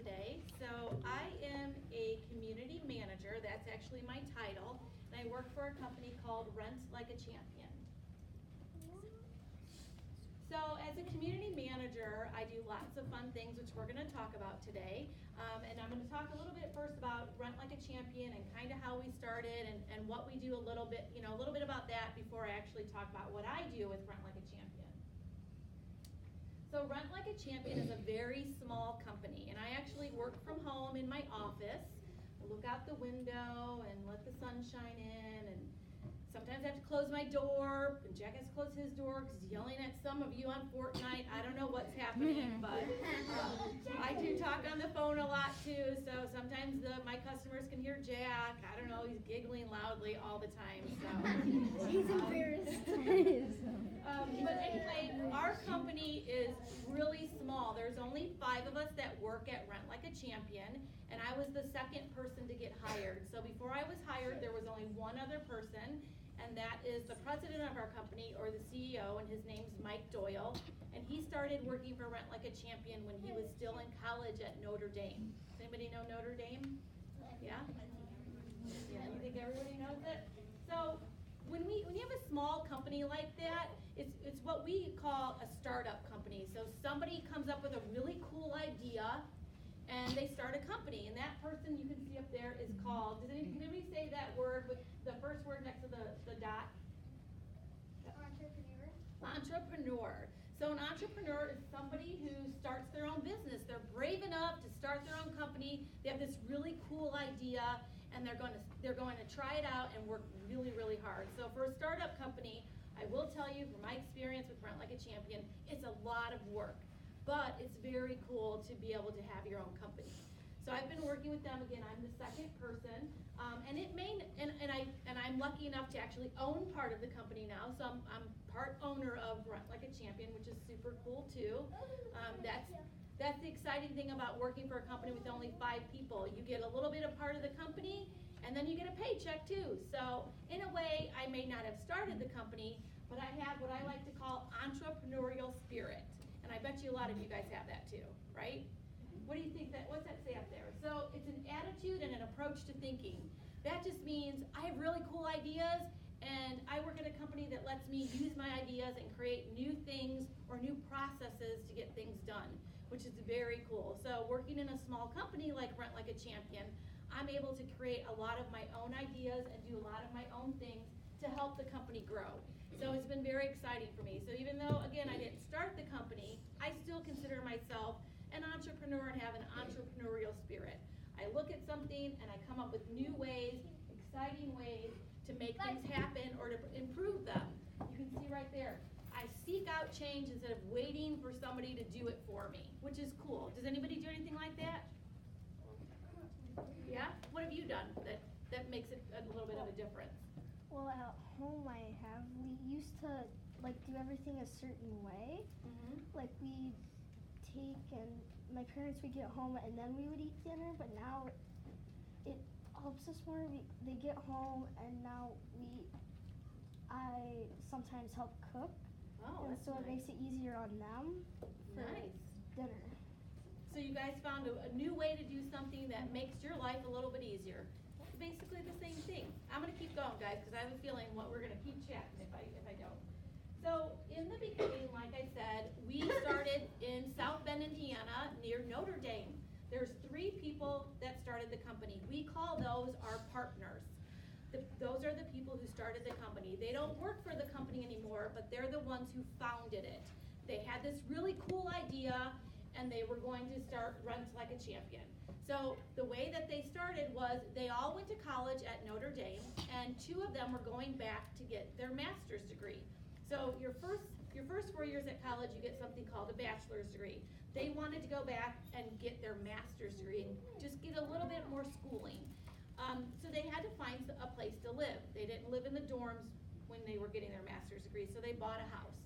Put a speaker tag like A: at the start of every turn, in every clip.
A: today. So I am a community manager, that's actually my title, and I work for a company called Rent Like a Champion. So as a community manager, I do lots of fun things, which we're going to talk about today. And I'm going to talk a little bit first about Rent Like a Champion and kind of how we started and what we do a little bit about that before I actually talk about what I do with Rent Like a Champion. So Rent Like a Champion is a very small company, and I actually work from home in my office. I look out the window and let the sun shine in, and sometimes I have to close my door, and Jack has to close his door because he's yelling at some of you on Fortnite. I don't know what's happening, but I do talk on the phone a lot too, so sometimes my customers can hear Jack. I don't know, he's giggling loudly all the time. So
B: he's embarrassed.
A: But anyway, our company is really small. There's only 5 of us that work at Rent Like a Champion, and I was the second person to get hired. So before I was hired, there was only one other person, and that is the president of our company, or the CEO, and his name's Mike Doyle. And he started working for Rent Like a Champion when he was still in college at Notre Dame. Does anybody know Notre Dame? Yeah? Yeah, you think everybody knows it? So when you have a small company like that, it's what we call a startup company. So somebody comes up with a really cool idea, and they start a company, and that person you can see up there is called, can anybody say that word with the first word next to the dot?
B: Entrepreneur.
A: Entrepreneur. So an entrepreneur is somebody who starts their own business. They're brave enough to start their own company. They have this really cool idea, and they're going to try it out and work really, really hard. So for a startup company, I will tell you from my experience with Rent Like a Champion, it's a lot of work. But it's very cool to be able to have your own company. So I've been working with them. Again, I'm the second person, and I'm lucky enough to actually own part of the company now. So I'm part owner of Rent Like a Champion, which is super cool too. That's the exciting thing about working for a company with only 5 people. You get a little bit of part of the company, and then you get a paycheck too. So in a way, I may not have started the company, but I have what I like to call entrepreneurial spirit. And I bet you a lot of you guys have that too, right? What do you think what's that say up there? So it's an attitude and an approach to thinking. That just means I have really cool ideas, and I work at a company that lets me use my ideas and create new things or new processes to get things done, which is very cool. So working in a small company like Rent Like a Champion, I'm able to create a lot of my own ideas and do a lot of my own things to help the company grow. So it's been very exciting for me. So even though, again, I didn't start the company, I still consider myself an entrepreneur and have an entrepreneurial spirit. I look at something and I come up with new ways, exciting ways to make things happen or to improve them. You can see right there, I seek out change instead of waiting for somebody to do it for me, which is cool. Does anybody do anything like that? Yeah? What have you done that makes it a little bit of a difference?
B: Well, at home we used to do everything a certain way.
A: Mm-hmm.
B: Like my parents would get home and then we would eat dinner, but now it helps us more. They get home and now I sometimes help cook.
A: Oh,
B: and
A: that's
B: so
A: nice.
B: It makes it easier on them for
A: Nice.
B: dinner.
A: So you guys found a new way to do something that makes your life a little bit easier. Basically the same thing. I'm going to keep going, guys, because I have a feeling we're going to keep chatting if I don't. So in the beginning, like I said, we started in South Bend, Indiana, near Notre Dame. There's 3 people that started the company. We call those our partners. Those are the people who started the company. They don't work for the company anymore, but they're the ones who founded it. They had this really cool idea, and they were going to start Rent Like a Champion. So the way that they started was they all went to college at Notre Dame, and 2 of them were going back to get their master's degree. So your first 4 years at college, you get something called a bachelor's degree. They wanted to go back and get their master's degree and just get a little bit more schooling. So they had to find a place to live. They didn't live in the dorms when they were getting their master's degree, so they bought a house.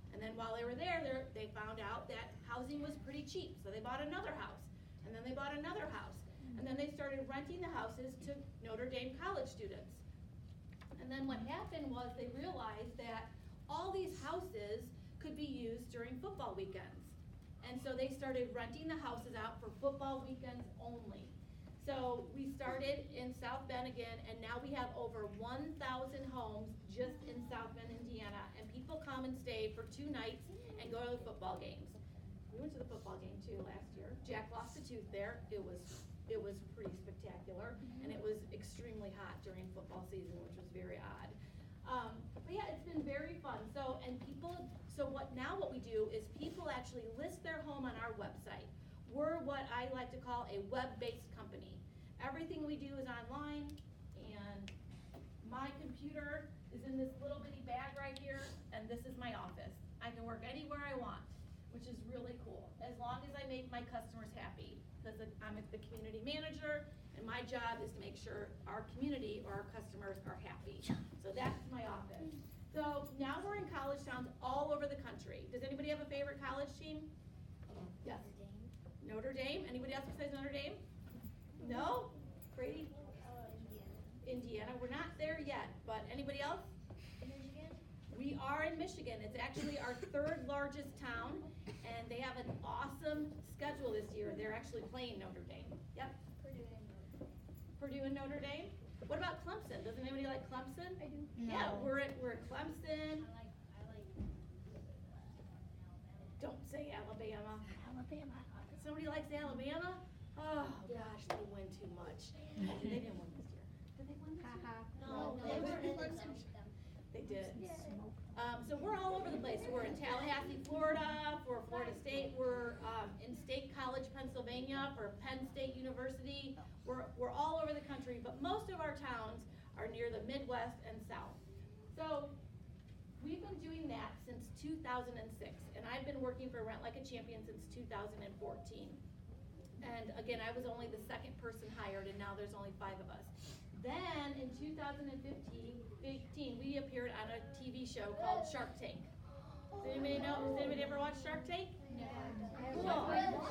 A: And then while they were there, they found out that housing was pretty cheap, so they bought another house. And then they bought another house. And then they started renting the houses to Notre Dame college students. And then what happened was they realized that all these houses could be used during football weekends. And so they started renting the houses out for football weekends only. So we started in South Bend again, and now we have over 1,000 homes just in South Bend, Indiana. And people come and stay for 2 nights and go to the football games. We went to the football game too last year. Jack lost a tooth there. It was pretty spectacular, and it was extremely hot during football season, which was very odd. But yeah, it's been very fun. So what we do is people actually list their home on our website. We're what I like to call a web-based company. Everything we do is online, and my computer is in this little bitty bag right here, and this is my office. I can work anywhere I want, which is really cool, as long as I make my customers happy, because I'm the community manager, and my job is to make sure our community or our customers are happy. So that's my office. So now we're in college towns all over the country. Does anybody have a favorite college team? Yes. Notre Dame. Anybody else besides Notre Dame? No? Brady? Indiana. We're not there yet, but anybody else?
B: Michigan?
A: We are in Michigan. It's actually our 3rd largest town, and they have an awesome schedule this year. They're actually playing Notre Dame. Yep. Purdue and Notre Dame. What about Clemson? Does anybody like Clemson?
B: I do.
C: No.
A: Yeah, we're at Clemson. Don't say Alabama.
B: Alabama.
A: Somebody likes Alabama? Oh gosh, they win too much. Actually, they didn't win this year. Did they win this year?
B: No,
A: they were
B: Clemson.
A: They did. So we're all over the place. We're in Tallahassee, Florida, for Florida State. We're in State College, Pennsylvania, for Penn State University. We're all over the country, but most of our towns are near the Midwest and South. So we've been doing that since 2006, and I've been working for Rent Like a Champion since 2014. And again, I was only the 2nd person hired, and now there's only 5 of us. Then in 2015, we appeared on a TV show called Shark Tank. Does anybody know? Has anybody ever watched Shark Tank?
B: No.
A: Cool.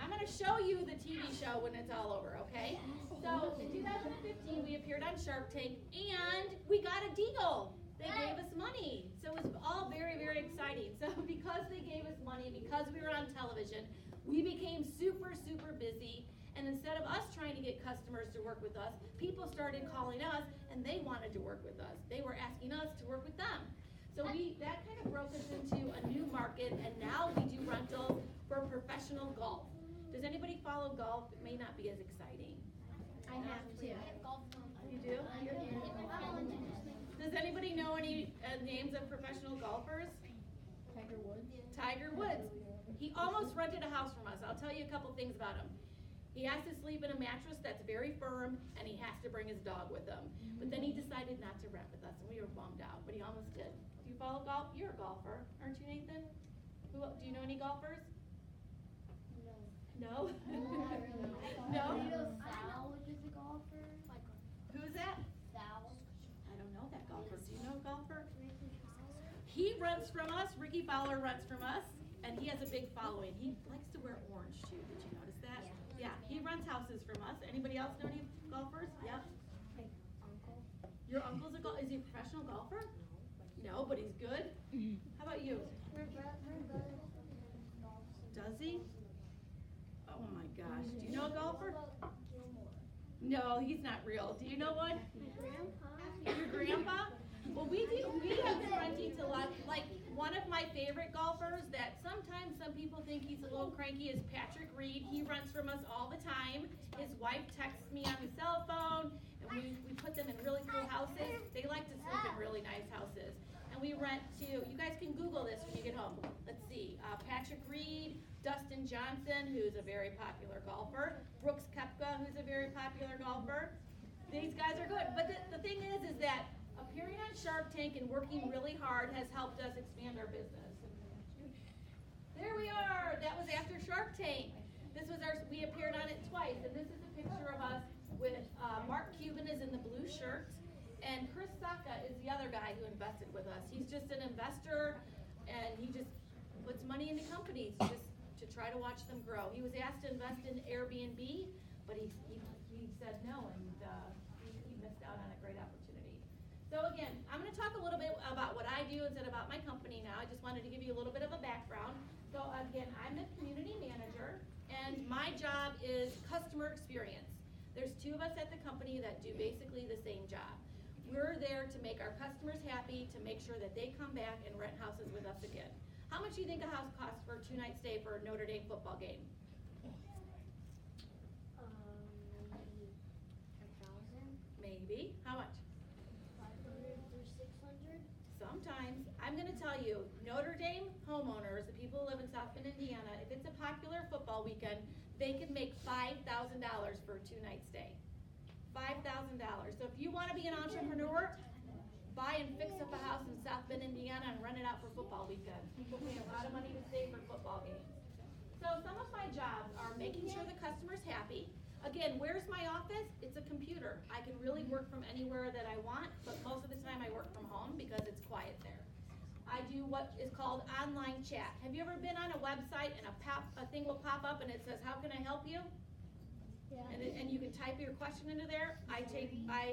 A: I'm going to show you the TV show when it's all over, okay? So in 2015, we appeared on Shark Tank, and we got a deal. They gave us money. So it was all very, very exciting. So because they gave us money, because we were on television, we became super, super busy. And instead of us trying to get customers to work with us, people started calling us, and they wanted to work with us. They were asking us to work with them. So that kind of broke us into a new market, and now we do rentals for professional golf. Does anybody follow golf? It may not be as exciting.
B: I have to.
A: You do? Does anybody know any names of professional golfers?
B: Tiger Woods.
A: Tiger Woods. He almost rented a house from us. I'll tell you a couple things about him. He has to sleep in a mattress that's very firm, and he has to bring his dog with him. But then he decided not to rent with us, and we were bummed out, but he almost did. Do you follow golf? You're a golfer, aren't you, Nathan? Do you know any golfers? No?
B: Not really.
A: No?
B: Sal is a golfer.
A: Who's that?
B: Sal.
A: I don't know that golfer. Do you know a golfer? He rents from us. Ricky Fowler rents from us, and he has a big following. He likes to wear orange too. Did you notice that? Yeah. He rents houses from us. Anybody else know any golfers? Yep.
B: My uncle.
A: Your uncle's is he a professional golfer? No, but he's good. How about you?
B: We're good.
A: Does he? Oh my gosh. Do you know a golfer? No, he's not real. Do you know one? Your grandpa? Well, we have been renting to like one of my favorite golfers that sometimes some people think he's a little cranky is Patrick Reed. He rents from us all the time. His wife texts me on his cell phone, and we put them in really cool houses. They like to sleep in really nice houses. And we rent to, you guys can Google this when you get home. Let's see, Patrick Reed, Dustin Johnson, who's a very popular golfer, Brooks Koepka, who's a very popular golfer. These guys are good. But the thing is that appearing on Shark Tank and working really hard has helped us expand our business. There we are. That was after Shark Tank. We appeared on it twice, and this is a picture of us with Mark Cuban is in the blue shirt, and Chris Sacca is the other guy who invested with us. He's just an investor, and he just puts money into companies just to try to watch them grow. He was asked to invest in Airbnb, but he said no, and he missed out on a great opportunity. So again, I'm going to talk a little bit about what I do instead about my company now. I just wanted to give you a little bit of a background. So again, I'm the community manager, and my job is customer experience. There's two of us at the company that do basically the same job. We're there to make our customers happy, to make sure that they come back and rent houses with us again. How much do you think a house costs for a 2-night stay for a Notre Dame football game?
B: Maybe 1,000.
A: Maybe. How much?
B: 500 or 600.
A: Sometimes. I'm going to tell you, Notre Dame homeowners, the people who live in South Bend, Indiana, if it's a popular football weekend, they could make $5,000 for a 2-night stay. $5,000. So if you want to be an entrepreneur, buy and fix up a house in South Bend, Indiana, and rent it out for football weekend. People pay a lot of money to stay for football games. So some of my jobs are making sure the customer's happy. Again, where's my office? It's a computer. I can really work from anywhere that I want, but most of the time I work from home because it's quiet there. I do what is called online chat. Have you ever been on a website and a thing will pop up and it says, "How can I help you?"
B: Yeah.
A: And you can type your question into there. I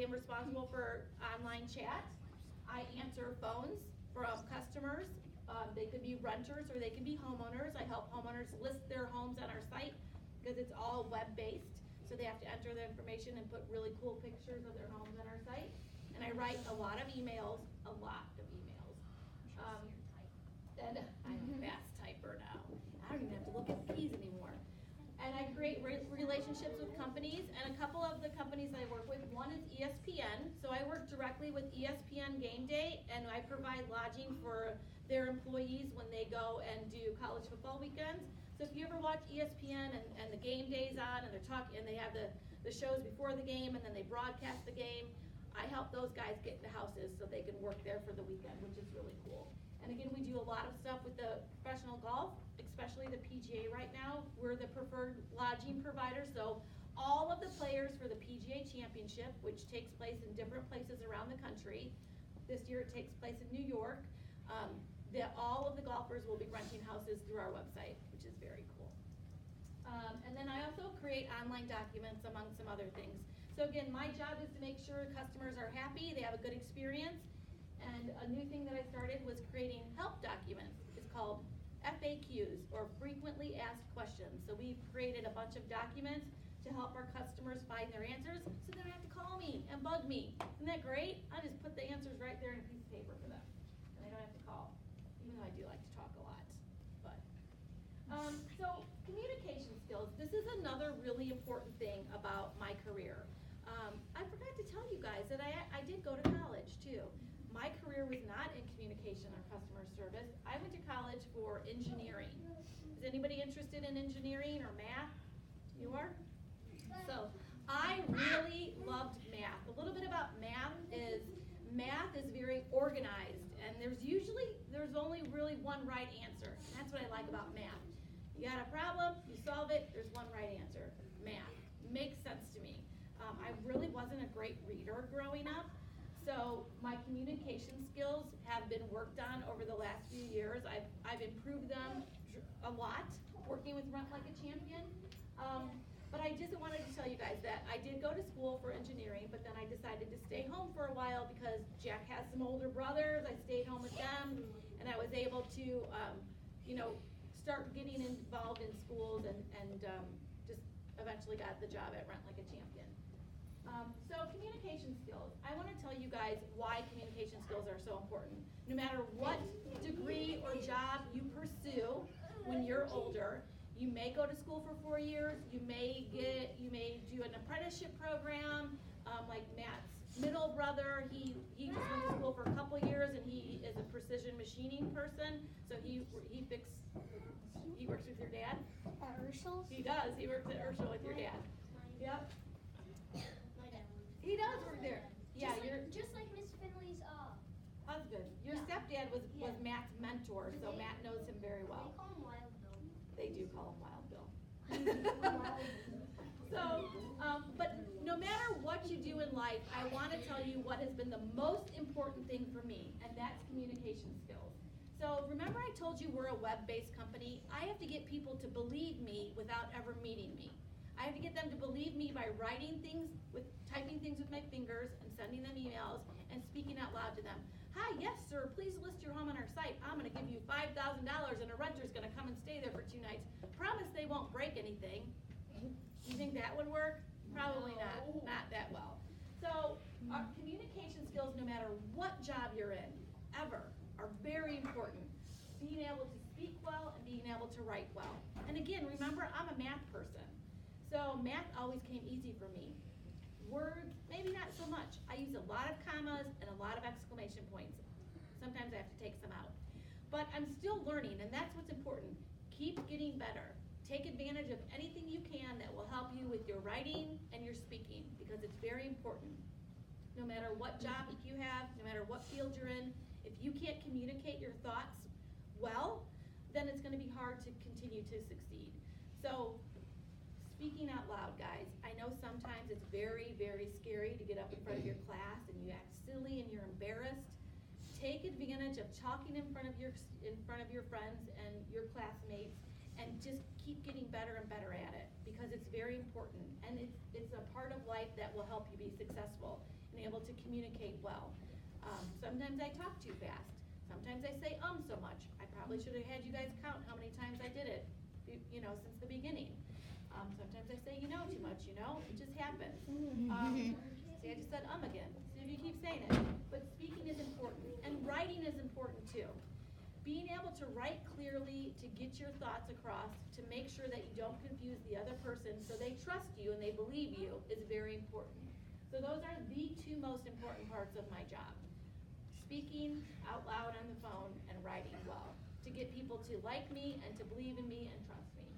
A: am responsible for online chat. I answer phones from customers. They could be renters or they could be homeowners. I help homeowners list their homes on our site because it's all web-based. So they have to enter their information and put really cool pictures of their homes on our site. And I write a lot of emails, and I'm a fast typer now. I don't even have to look at the keys anymore. And I create relationships with companies, and a couple of the companies I work with, one is ESPN. So I work directly with ESPN Game Day, and I provide lodging for their employees when they go and do college football weekends. So if you ever watch ESPN and the game day's on, and they're talking, and they have the shows before the game, and then they broadcast the game, I help those guys get into houses so they can work there for the weekend, which is really cool. And again, we do a lot of stuff with the professional golf, especially the PGA right now. We're the preferred lodging provider, so all of the players for the PGA Championship, which takes place in different places around the country. This year it takes place in New York. All of the golfers will be renting houses through our website, which is very cool. And then I also create online documents among some other things. So again, my job is to make sure customers are happy, they have a good experience. And a new thing that I started was creating help documents. It's called FAQs, or frequently asked questions. So we've created a bunch of documents to help our customers find their answers so they don't have to call me and bug me. Isn't that great? I just put the answers right there in a piece of paper for them. And they don't have to call, even though I do like to talk a lot. But so communication skills. This is another really important thing about my career. I forgot to tell you guys that I did go to college too. My career was not in communication or customer service. I went to college for engineering. Is anybody interested in engineering or math? You are? So I really loved math. A little bit about math is very organized, and there's only really one right answer. And that's what I like about math. You got a problem, you solve it, there's one right answer. Math makes sense to me. I really wasn't a great reader growing up. So my communication skills have been worked on over the last few years. I've improved them a lot, working with Rent Like a Champion. But I just wanted to tell you guys that I did go to school for engineering, but then I decided to stay home for a while because Jack has some older brothers. I stayed home with them, and I was able to, start getting involved in schools and just eventually got the job at Rent Like a Champion. So communication skills. I want to tell you guys why communication skills are so important. No matter what degree or job you pursue when you're older, you may go to school for 4 years, you may do an apprenticeship program, like Matt's middle brother, he just went to school for a couple years and he is a precision machining person, so he works with your dad?
B: At Ursul's?
A: He does, he works at Ursul with your dad. Yep. He does work there. Yeah,
C: just like Miss Finley's
A: husband. Your stepdad was Matt's mentor, so Matt knows him very
C: They
A: well.
C: call him Wild Bill.
A: They do call him Wild Bill. So, but no matter what you do in life, I want to tell you what has been the most important thing for me, and that's communication skills. So remember I told you we're a web-based company? I have to get people to believe me without ever meeting me. I have to get them to believe me by typing things with my fingers and sending them emails and speaking out loud to them. Hi, yes, sir, please list your home on our site. I'm gonna give you $5,000 and a renter's gonna come and stay there for 2 nights. Promise they won't break anything. You think that would work? Probably not that well. So, our communication skills, no matter what job you're in, ever, are very important. Being able to speak well and being able to write well. And again, remember, I'm a math person. So math always came easy for me. Words, maybe not so much. I use a lot of commas and a lot of exclamation points. Sometimes I have to take some out. But I'm still learning, and that's what's important. Keep getting better. Take advantage of anything you can that will help you with your writing and your speaking, because it's very important. No matter what job you have, no matter what field you're in, if you can't communicate your thoughts well, then it's going to be hard to continue to succeed. So, speaking out loud, guys. I know sometimes it's very, very scary to get up in front of your class and you act silly and you're embarrassed. Take advantage of talking in front of your friends and your classmates, and just keep getting better and better at it, because it's very important, and it's a part of life that will help you be successful and able to communicate well. Sometimes I talk too fast. Sometimes I say so much. I probably should have had you guys count how many times I did it, since the beginning. Sometimes I say too much, it just happens. See, I just said again. See if you keep saying it. But speaking is important, and writing is important too. Being able to write clearly, to get your thoughts across, to make sure that you don't confuse the other person so they trust you and they believe you, is very important. So those are the 2 most important parts of my job. Speaking out loud on the phone and writing well, to get people to like me and to believe in me and trust me.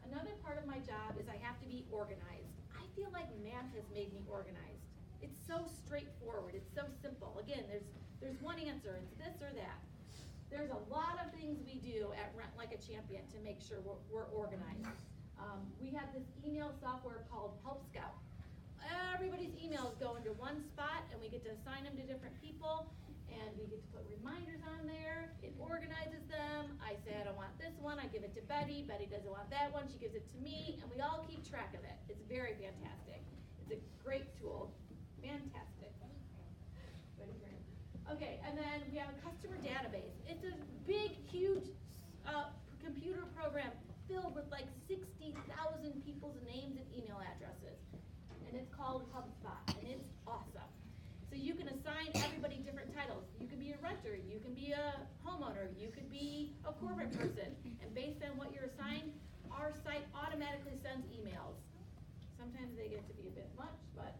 A: Another part of my job is I have to be organized. I feel like math has made me organized. It's so straightforward, it's so simple. Again, there's one answer, it's this or that. There's a lot of things we do at Rent Like a Champion to make sure we're organized. We have this email software called Help Scout. Everybody's emails go into one spot, and we get to assign them to different people, and we get to put reminders on there. It organizes them. I say I don't want this one, I give it to Betty. Betty doesn't want that one, she gives it to me, and we all keep track of it. It's very fantastic. It's a great tool. Fantastic. Okay, and then we have a customer database. It's a big, huge computer program filled with like 60,000 people's names and email addresses. And it's called HubSpot, and it's awesome. So you can assign everybody different titles. You can be a renter, you can be a homeowner, you could be a corporate person. And based on what you're assigned, our site automatically sends emails. Sometimes they get to be a bit much, but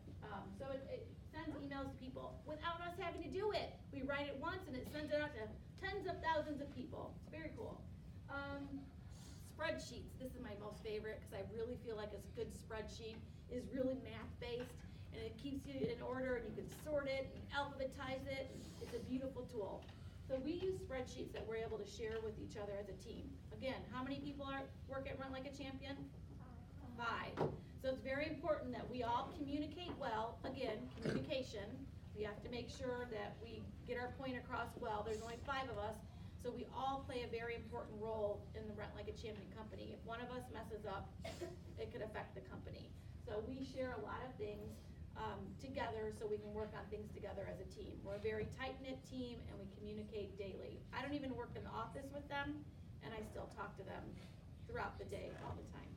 A: so it sends emails to people without us having to do it. We write it once and it sends it out to tens of thousands of people. It's very cool. Spreadsheets. This is my most favorite, because I really feel like a good spreadsheet is really math-based, and it keeps you in order, and you can sort it and alphabetize it. It's a beautiful tool. So we use spreadsheets that we're able to share with each other as a team. Again, how many people work at Run Like a Champion? 5. So it's very important that we all communicate well. Again, communication. We have to make sure that we get our point across well. There's only 5 of us, so we all play a very important role in the Rent Like a Champion company. If one of us messes up, it could affect the company. So we share a lot of things together so we can work on things together as a team. We're a very tight-knit team, and we communicate daily. I don't even work in the office with them, and I still talk to them throughout the day all the time.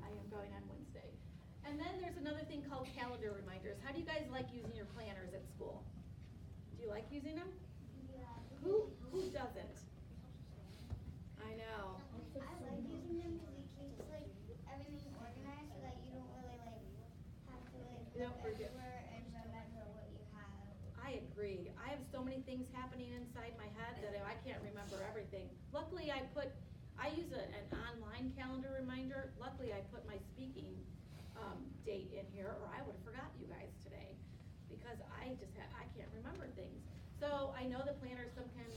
A: I am going on Wednesday. And then there's another thing called calendar reminders. How do you guys like using your planners at school? Do you like using them?
C: Yeah.
A: Who doesn't? I know.
C: I like using them because it keeps everything organized so that you don't really have to
A: Don't
C: look
A: forget.
C: everywhere and remember what you have.
A: I agree. I have so many things happening inside my head that I can't remember everything. Luckily, I use an online calendar reminder. Luckily, I put my speaking date in here, or I would have forgot you guys today, because I can't remember things. So I know the planners sometimes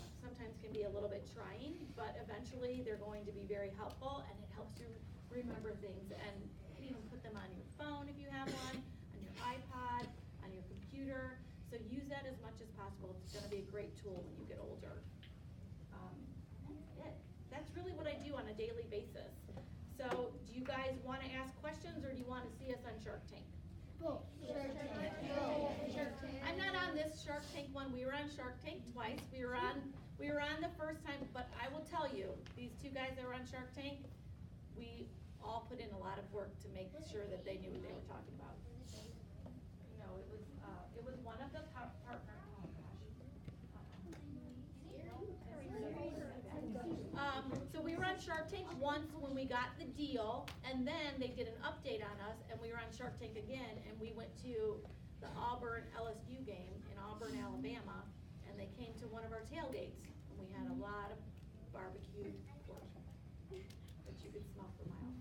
A: can be a little bit trying, but eventually they're going to be very helpful, and it helps you remember things. And you can even put them on your phone if you have one, on your iPod, on your computer. So use that as much as possible. It's going to be a great tool when you get older. That's it. That's really what I do on a daily basis. So do you guys want to ask questions, or do you want to see us on Shark Tank? I'm not on this Shark Tank one. We were on Shark Tank twice. We were on the first time, but I will tell you, these two guys that were on Shark Tank, we all put in a lot of work to make sure that they knew what they were talking about. No, it was one of the partners. So we were on Shark Tank once when we got the deal, and then they did an update on us, and we were on Shark Tank again, and we went to the Auburn LSU game in Auburn, Alabama, and they came to one of our tailgates, and we had a lot of barbecue pork that you could smell for miles.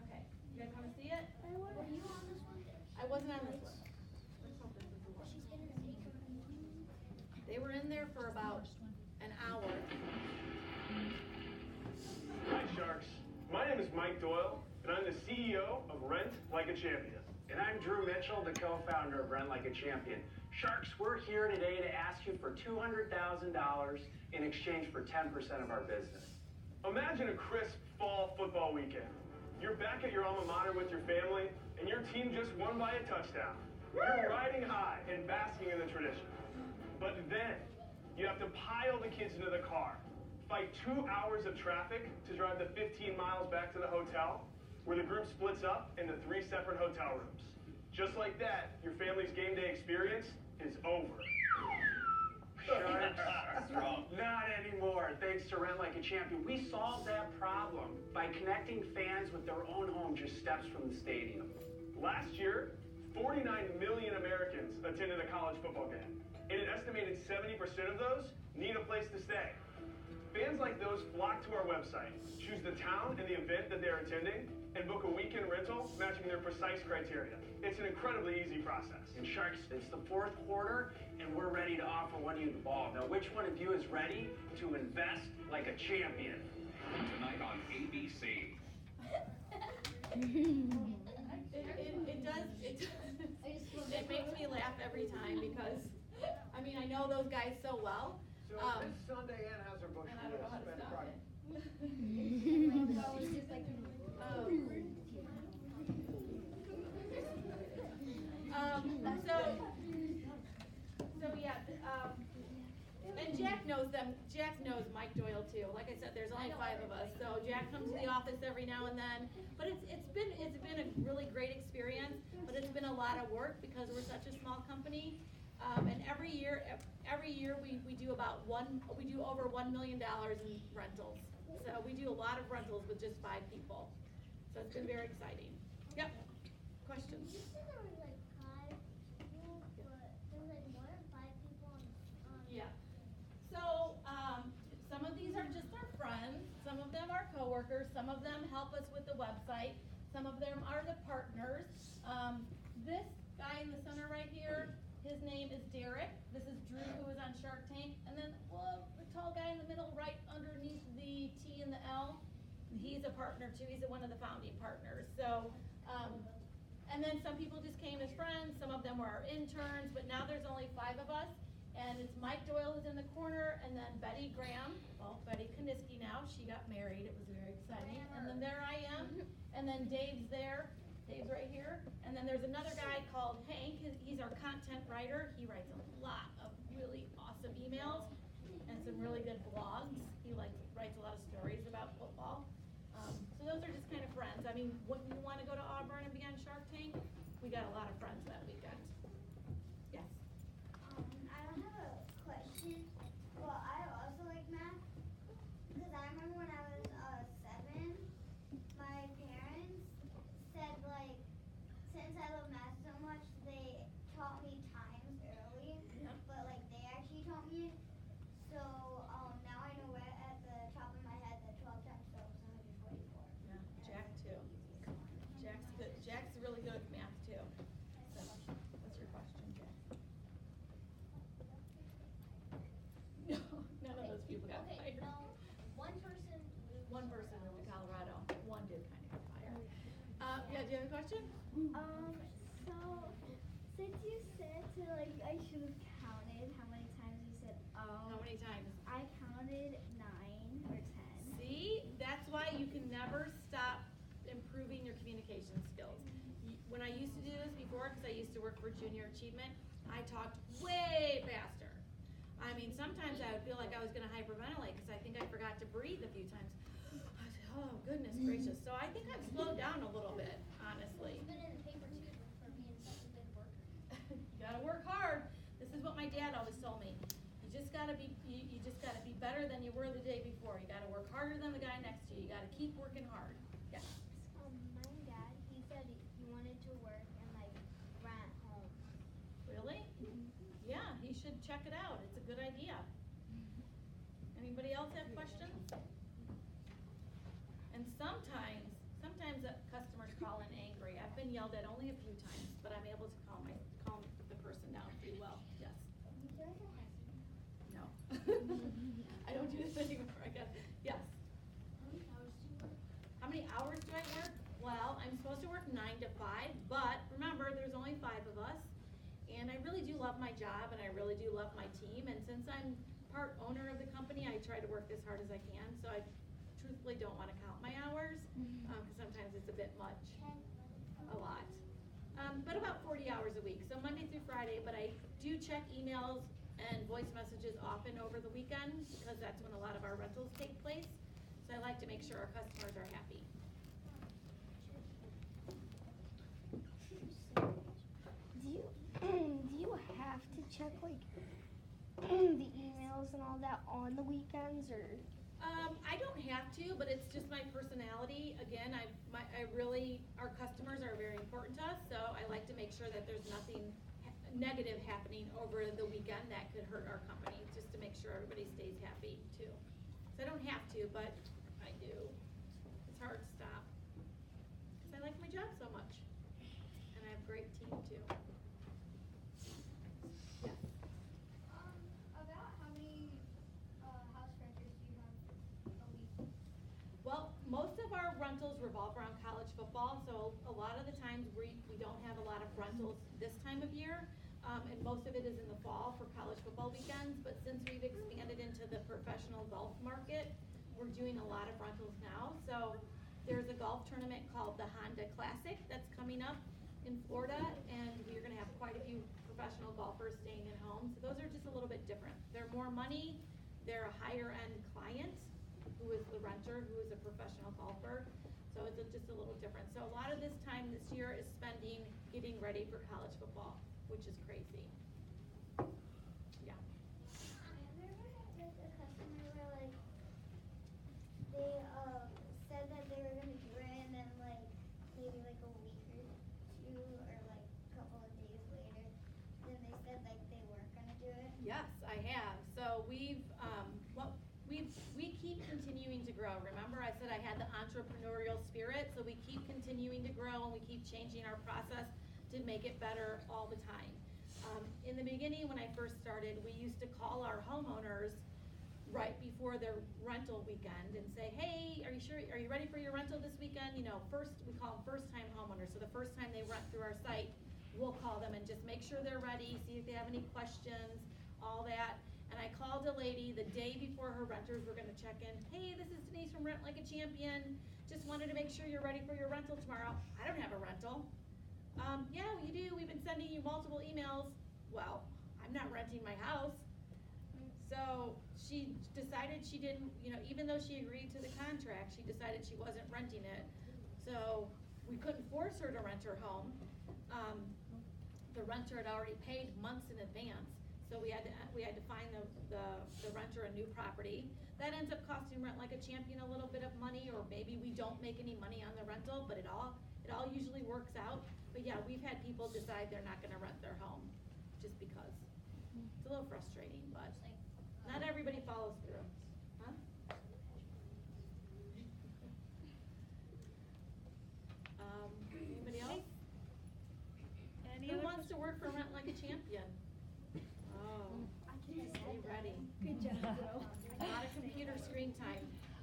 A: Okay, you guys want to see it?
C: Were you on this one?
A: I wasn't on this one. Let's hope this is the one. They were in there for about an hour.
D: Hi Sharks, my name is Mike Doyle, and I'm the CEO of Rent Like a Champion.
E: And I'm Drew Mitchell, the co-founder of Rent Like a Champion. Sharks, we're here today to ask you for $200,000 in exchange for 10% of our business.
D: Imagine a crisp fall football weekend. You're back at your alma mater with your family, and your team just won by a touchdown. You're riding high and basking in the tradition. But then, you have to pile the kids into the car, fight 2 hours of traffic to drive the 15 miles back to the hotel, where the group splits up into 3 separate hotel rooms. Just like that, your family's game day experience is over.
E: Sharks, not anymore. Thanks to Rent Like a Champion, we solved that problem by connecting fans with their own home just steps from the stadium.
D: Last year, 49 million Americans attended a college football game, and an estimated 70% of those need a place to stay. Fans like those flock to our website, choose the town and the event that they're attending, and book a weekend rental matching their precise criteria. It's an incredibly easy process.
E: And Sharks, it's the fourth quarter, and we're ready to offer one of you the ball. Now, which one of you is ready to invest like a champion?
F: Tonight on ABC.
A: It makes me laugh every time because, I mean, I know those guys so well.
G: So this Sunday, Anheuser-Busch
A: And I don't know how to
G: spent
A: stop it. And Jack knows them. Jack knows Mike Doyle too. Like I said, there's only 5 of us, so Jack comes to the office every now and then. But it's been a really great experience. But it's been a lot of work because we're such a small company. And every year we do over $1 million in rentals. So we do a lot of rentals with just 5 people. So it's been very exciting. Yep. Questions?
C: You said there were like 5 people, but there was like more than 5 people on.
A: Yeah. So some of these are just our friends. Some of them are coworkers. Some of them help us with the website. Some of them are the partners. This guy in the center right here, his name is Derek. This is Drew, who was on Shark Tank. And then the tall guy in the middle, right underneath the T and the L, he's a partner too. He's one of the founding partners. So, and then some people just came as friends. Some of them were our interns, but now there's only 5 of us. And it's Mike Doyle who's in the corner, and then Betty Graham, well, Betty Kaniski now. She got married. It was very exciting. And then there I am. And then Dave's there. Dave's right here. And then there's another guy called Hank. He's our content writer. He writes a lot of really awesome emails and some really good blogs. He writes a lot of stories about football. So those are just kind of friends. I mean, when you want to go to Auburn and be on Shark Tank, we got a lot of friends that weekend. Yes.
C: I don't have a question, but I also like math because I remember when I was 7, my parents said like since I love math so much, they taught me times early, but like they actually taught me it. So now I know right at the top of my head that 12 times 12 is 144.
A: Yeah, Jack too. Jack's good. Jack's really good at math too. So, what's your question, Jack? No, none of those people got fired.
C: One person.
A: One person moved to Colorado. One did kind of get fired. Yeah, do you have a question?
B: So since you said I should have counted how many times you said
A: How many times?
B: I counted 9 or 10.
A: See, I used to do this before, because I used to work for Junior Achievement, I talked way faster. I mean, sometimes I would feel like I was gonna hyperventilate, because I think I forgot to breathe a few times. I said, oh, goodness gracious. So I think I've slowed down a little bit, honestly.
C: It's been in the paper too for being such a good worker.
A: You gotta work hard. This is what my dad always told me. You just gotta be better than you were the day before. You gotta work harder than the guy next to you. You gotta keep working hard. Yeah.
C: My dad, he said he wanted to work and like rent home.
A: Really? Yeah, he should check it out. It's a good idea. Anybody else have questions? And sometimes customers call in angry. I've been yelled at only a few times, but I'm able to calm the person down pretty well. Yes.
C: You feel like a husband?
A: No. I don't do this anymore, I guess. Yes.
C: How many hours do you work?
A: How many hours do I work? Well, I'm supposed to work 9 to 5, but remember, there's only 5 of us. And I really do love my job, and I really do love my team. And since I'm part owner of the company, I try to work as hard as I can. So I truthfully don't want to count my hours, because sometimes it's a bit much, a lot. But about 40 hours a week, so Monday through Friday. But I do check emails and voice messages often over the weekend, because that's when a lot of our rentals take place. So I like to make sure our customers are happy.
B: Do you have to check like the emails and all that on the weekends, or?
A: I don't have to, but it's just my personality. Again, our customers are very important to us, so I like to make sure that there's nothing negative happening over the weekend that could hurt our company, just to make sure everybody stays happy too. So I don't have to, but I do. It's hard to stop, because I like my job so much, and I have a great team too. Yes.
C: About how many house renters do you have a week?
A: Well, most of our rentals revolve around college football, so a lot of the times we don't have a lot of rentals this time of year, and most of it is in the fall for college football weekends. But since we've expanded into the professional golf market, we're doing a lot of rentals now. So there's a golf tournament called the Honda Classic that's coming up in Florida, and we're gonna have quite a few professional golfers staying at home. So those are just a little bit different. They're more money, they're a higher end client, who is the renter, who is a professional golfer. So it's just a little different. So a lot of this time this year is spending getting ready for college football, which is crazy. Yeah.
C: Have you ever had like a customer where like they said that they were gonna do it and then like maybe like a week or two or like a couple of days later, then they said like they weren't gonna do it?
A: Yes, I have. So we keep continuing to grow. Remember, I said I had the entrepreneurial spirit, so we keep continuing to grow, and we keep changing our process to make it better all the time. In the beginning, when I first started, we used to call our homeowners right before their rental weekend and say, hey, are you ready for your rental this weekend? You know, we call them first-time homeowners. So the first time they rent through our site, we'll call them and just make sure they're ready, see if they have any questions, all that. And I called a lady the day before her renters were gonna check in. Hey, this is Denise from Rent Like a Champion. Just wanted to make sure you're ready for your rental tomorrow. I don't have a rental. Yeah, you do. We've been sending you multiple emails. Well, I'm not renting my house. So she decided she didn't, even though she agreed to the contract, she decided she wasn't renting it. So we couldn't force her to rent her home. The renter had already paid months in advance. So we had to find the renter a new property. That ends up costing Rent Like a Champion a little bit of money, or maybe we don't make any money on the rental, but it all usually works out. But yeah, we've had people decide they're not gonna rent their home just because. It's a little frustrating, but not everybody follows through. Huh? Anybody else? Who wants to work for Rent Like a Champion? Oh, stay ready.
B: Good job, bro.
A: A lot of computer screen time.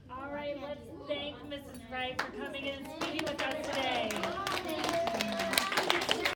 H: All right, let's thank Mrs. Wright for coming in and speaking with us today.